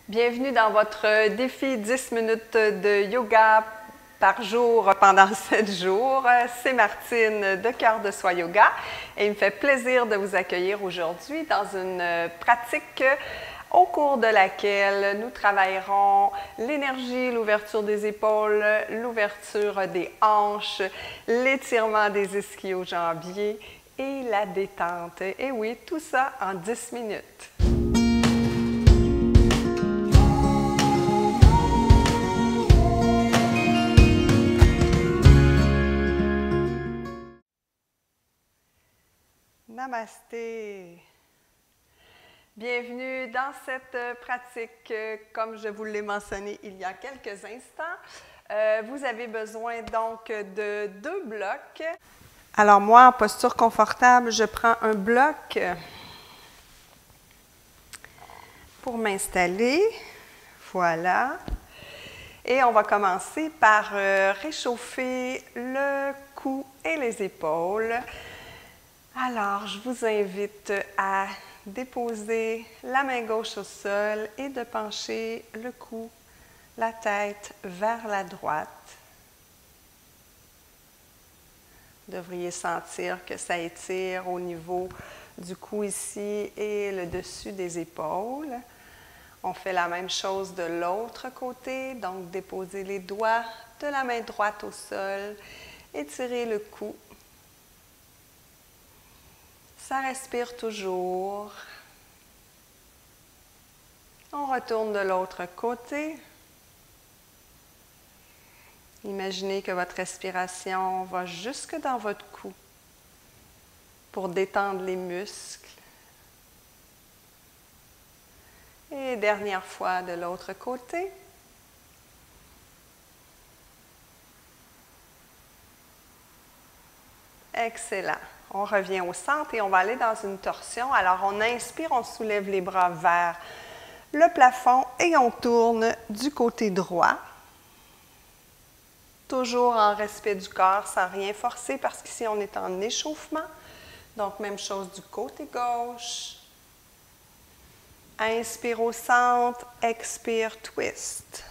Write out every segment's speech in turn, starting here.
Bienvenue dans votre défi 10 minutes de yoga par jour pendant 7 jours. C'est Martine de Cœur de Soi Yoga et il me fait plaisir de vous accueillir aujourd'hui dans une pratique au cours de laquelle nous travaillerons l'énergie, l'ouverture des épaules, l'ouverture des hanches, l'étirement des ischio-jambiers et la détente. Et oui, tout ça en 10 minutes. Namasté. Bienvenue dans cette pratique. Comme je vous l'ai mentionné il y a quelques instants, vous avez besoin donc de 2 blocs. Alors moi, en posture confortable, je prends un bloc pour m'installer. Voilà. Et on va commencer par réchauffer le cou et les épaules. Alors, je vous invite à déposer la main gauche au sol et de pencher le cou, la tête vers la droite. Vous devriez sentir que ça étire au niveau du cou ici et le dessus des épaules. On fait la même chose de l'autre côté, donc déposez les doigts de la main droite au sol, étirez le cou. Ça respire toujours. On retourne de l'autre côté. Imaginez que votre respiration va jusque dans votre cou pour détendre les muscles. Et dernière fois de l'autre côté. Excellent. On revient au centre et on va aller dans une torsion. Alors, on inspire, on soulève les bras vers le plafond et on tourne du côté droit. Toujours en respect du corps, sans rien forcer, parce qu'ici, on est en échauffement. Donc, même chose du côté gauche. Inspire au centre, expire, twist.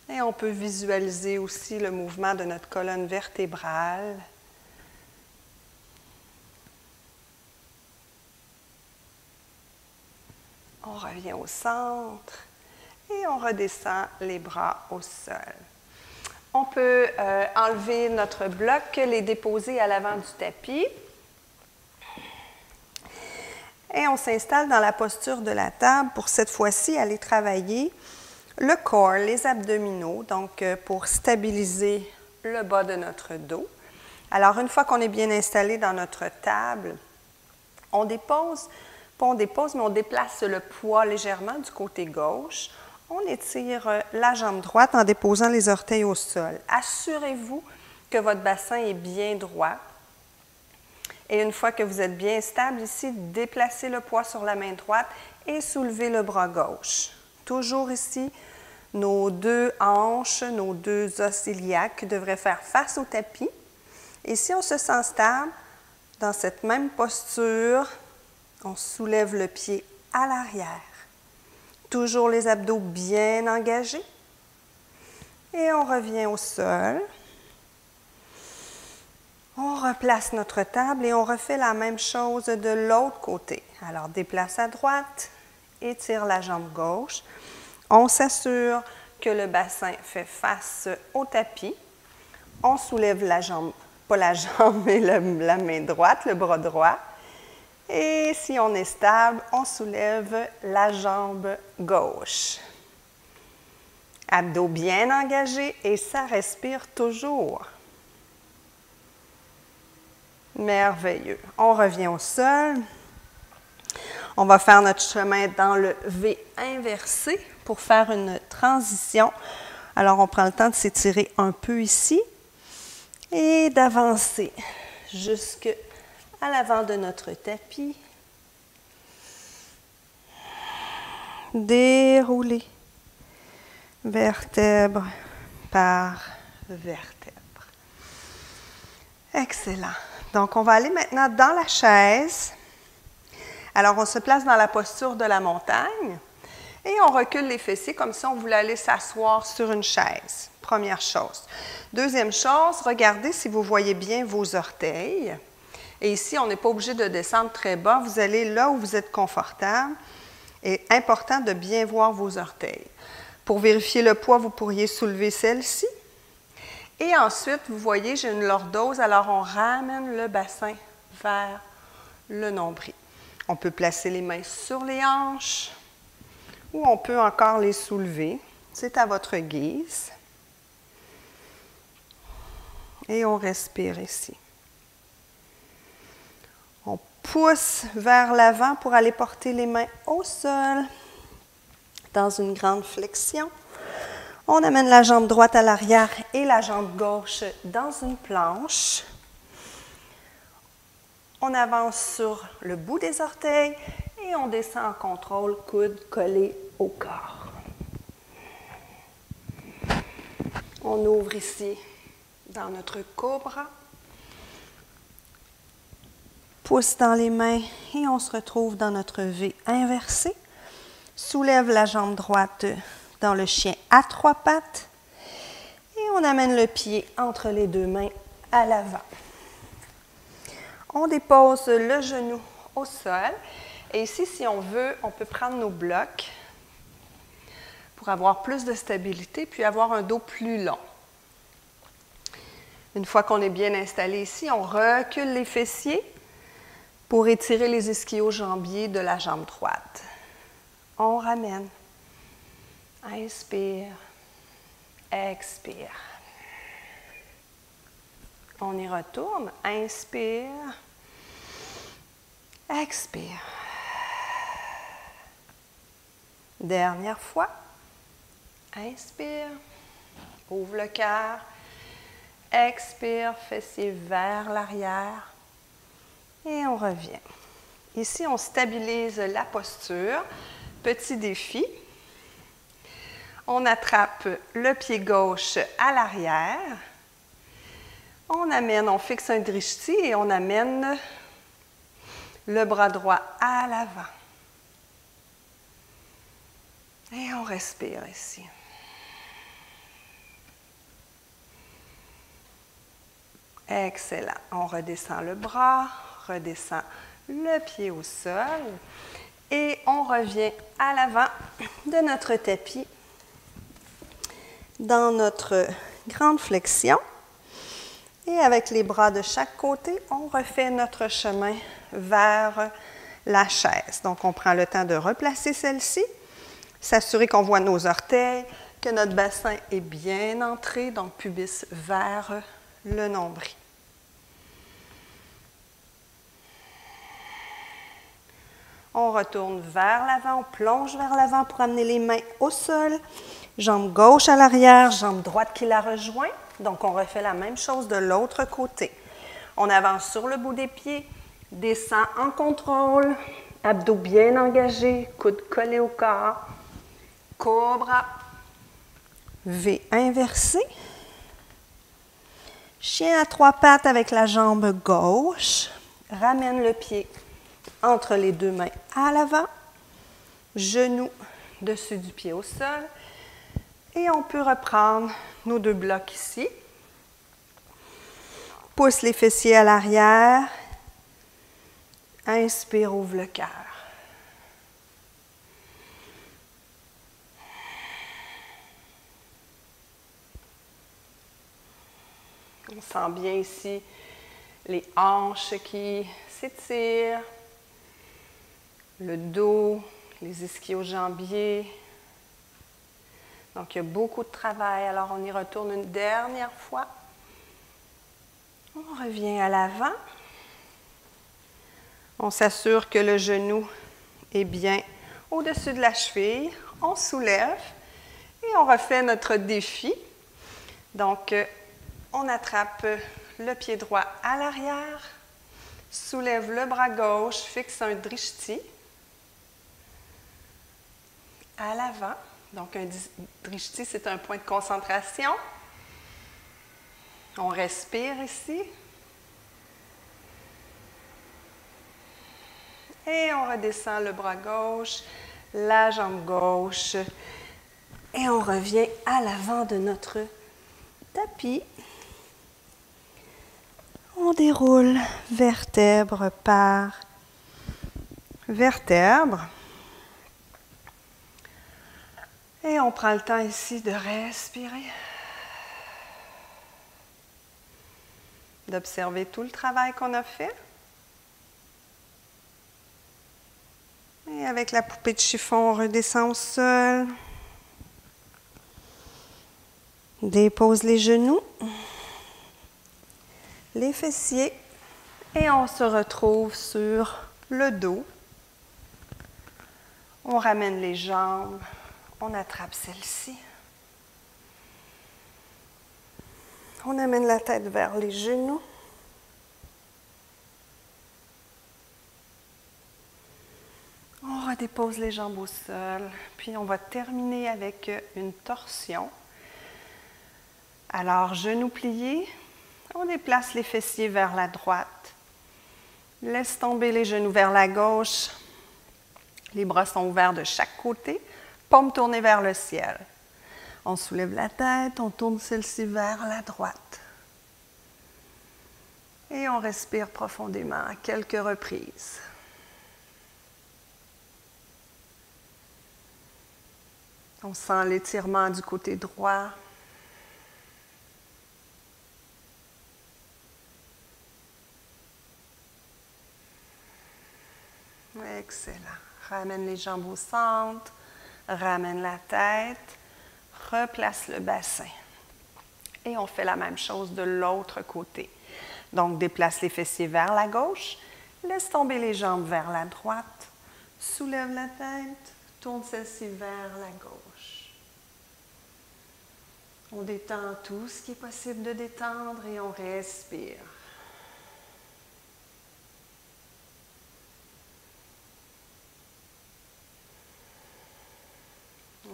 Et on peut visualiser aussi le mouvement de notre colonne vertébrale. On revient au centre et on redescend les bras au sol. On peut enlever notre bloc, les déposer à l'avant du tapis. Et on s'installe dans la posture de la table pour cette fois-ci aller travailler le corps, les abdominaux, donc pour stabiliser le bas de notre dos. Alors, une fois qu'on est bien installé dans notre table, on dépose, pas on dépose, mais on déplace le poids légèrement du côté gauche. On étire la jambe droite en déposant les orteils au sol. Assurez-vous que votre bassin est bien droit. Et une fois que vous êtes bien stable ici, déplacez le poids sur la main droite et soulevez le bras gauche. Toujours ici, nos 2 hanches, nos 2 os iliaques devraient faire face au tapis. Et si on se sent stable, dans cette même posture, on soulève le pied à l'arrière. Toujours les abdos bien engagés. Et on revient au sol. On replace notre table et on refait la même chose de l'autre côté. Alors, déplace à droite, étire la jambe gauche. On s'assure que le bassin fait face au tapis. On soulève la jambe, pas la jambe, mais la main droite, le bras droit. Et si on est stable, on soulève la jambe gauche. Abdos bien engagés et ça respire toujours. Merveilleux. On revient au sol. On va faire notre chemin dans le V inversé pour faire une transition. Alors, on prend le temps de s'étirer un peu ici et d'avancer jusqu'à l'avant de notre tapis. Dérouler vertèbre par vertèbre. Excellent. Donc, on va aller maintenant dans la chaise Alors, on se place dans la posture de la montagne et on recule les fessiers comme si on voulait aller s'asseoir sur une chaise. Première chose. Deuxième chose, regardez si vous voyez bien vos orteils. Et ici, on n'est pas obligé de descendre très bas. Vous allez là où vous êtes confortable. Il est important de bien voir vos orteils. Pour vérifier le poids, vous pourriez soulever celle-ci. Et ensuite, vous voyez, j'ai une lordose, alors on ramène le bassin vers le nombril. On peut placer les mains sur les hanches ou on peut encore les soulever. C'est à votre guise. Et on respire ici. On pousse vers l'avant pour aller porter les mains au sol dans une grande flexion. On amène la jambe droite à l'arrière et la jambe gauche dans une planche. On avance sur le bout des orteils et on descend en contrôle, coude collé au corps. On ouvre ici dans notre cobra. Pousse dans les mains et on se retrouve dans notre V inversé. Soulève la jambe droite dans le chien à trois pattes et on amène le pied entre les deux mains à l'avant. On dépose le genou au sol et ici, si on veut, on peut prendre nos blocs pour avoir plus de stabilité puis avoir un dos plus long. Une fois qu'on est bien installé ici, on recule les fessiers pour étirer les ischio-jambiers de la jambe droite. On ramène. Inspire. Expire. On y retourne. Inspire. Expire. Dernière fois. Inspire. Ouvre le cœur. Expire. Fessiers vers l'arrière. Et on revient. Ici, on stabilise la posture. Petit défi. On attrape le pied gauche à l'arrière. On fixe un drishti et on amène le bras droit à l'avant. Et on respire ici. Excellent. On redescend le bras, redescend le pied au sol et on revient à l'avant de notre tapis dans notre grande flexion. Et avec les bras de chaque côté, on refait notre chemin vers la chaise. Donc, on prend le temps de replacer celle-ci, s'assurer qu'on voit nos orteils, que notre bassin est bien entré, donc pubis vers le nombril. On retourne vers l'avant, on plonge vers l'avant pour amener les mains au sol. Jambe gauche à l'arrière, jambe droite qui la rejoint. Donc, on refait la même chose de l'autre côté. On avance sur le bout des pieds, descend en contrôle, abdos bien engagés, coudes collés au corps. Cobra. V inversé. Chien à trois pattes avec la jambe gauche. Ramène le pied entre les deux mains à l'avant. Genou dessus du pied au sol. Et on peut reprendre nos deux blocs ici. Pousse les fessiers à l'arrière. Inspire, ouvre le cœur. On sent bien ici les hanches qui s'étirent, le dos, les ischio-jambiers. Donc, il y a beaucoup de travail. Alors, on y retourne une dernière fois. On revient à l'avant. On s'assure que le genou est bien au-dessus de la cheville. On soulève et on refait notre défi. Donc, on attrape le pied droit à l'arrière, soulève le bras gauche, fixe un drishti à l'avant. Donc, un drishti, c'est un point de concentration. On respire ici. Et on redescend le bras gauche, la jambe gauche. Et on revient à l'avant de notre tapis. On déroule vertèbre par vertèbre. Et on prend le temps ici de respirer. D'observer tout le travail qu'on a fait. Et avec la poupée de chiffon, on redescend au sol. Dépose les genoux, les fessiers et on se retrouve sur le dos. On ramène les jambes, on attrape celle-ci. On amène la tête vers les genoux. On redépose les jambes au sol, puis on va terminer avec une torsion. Alors, genoux pliés, on déplace les fessiers vers la droite. Laisse tomber les genoux vers la gauche. Les bras sont ouverts de chaque côté, paumes tournées vers le ciel. On soulève la tête, on tourne celle-ci vers la droite. Et on respire profondément à quelques reprises. On sent l'étirement du côté droit. Excellent. Ramène les jambes au centre, ramène la tête, replace le bassin. Et on fait la même chose de l'autre côté. Donc, déplace les fessiers vers la gauche, laisse tomber les jambes vers la droite, soulève la tête, tourne celle-ci vers la gauche. On détend tout ce qui est possible de détendre et on respire.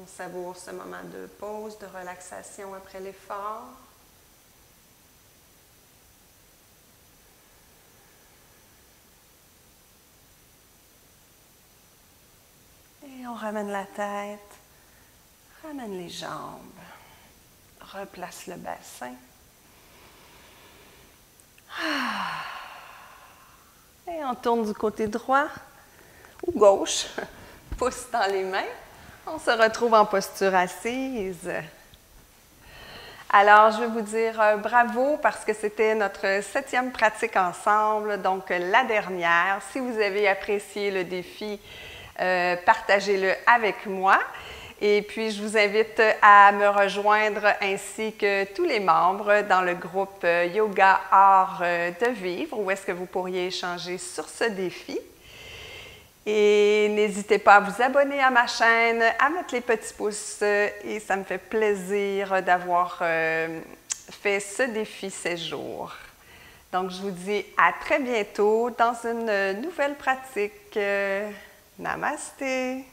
On savoure ce moment de pause, de relaxation après l'effort. Et on ramène la tête, ramène les jambes, replace le bassin. Et on tourne du côté droit ou gauche, pouce dans les mains. On se retrouve en posture assise. Alors, je vais vous dire bravo parce que c'était notre 7e pratique ensemble, donc la dernière. Si vous avez apprécié le défi, partagez-le avec moi. Et puis, je vous invite à me rejoindre ainsi que tous les membres dans le groupe Yoga Art de Vivre, où est-ce que vous pourriez échanger sur ce défi. Et n'hésitez pas à vous abonner à ma chaîne, à mettre les petits pouces et ça me fait plaisir d'avoir fait ce défi ces jours. Donc, je vous dis à très bientôt dans une nouvelle pratique. Namasté!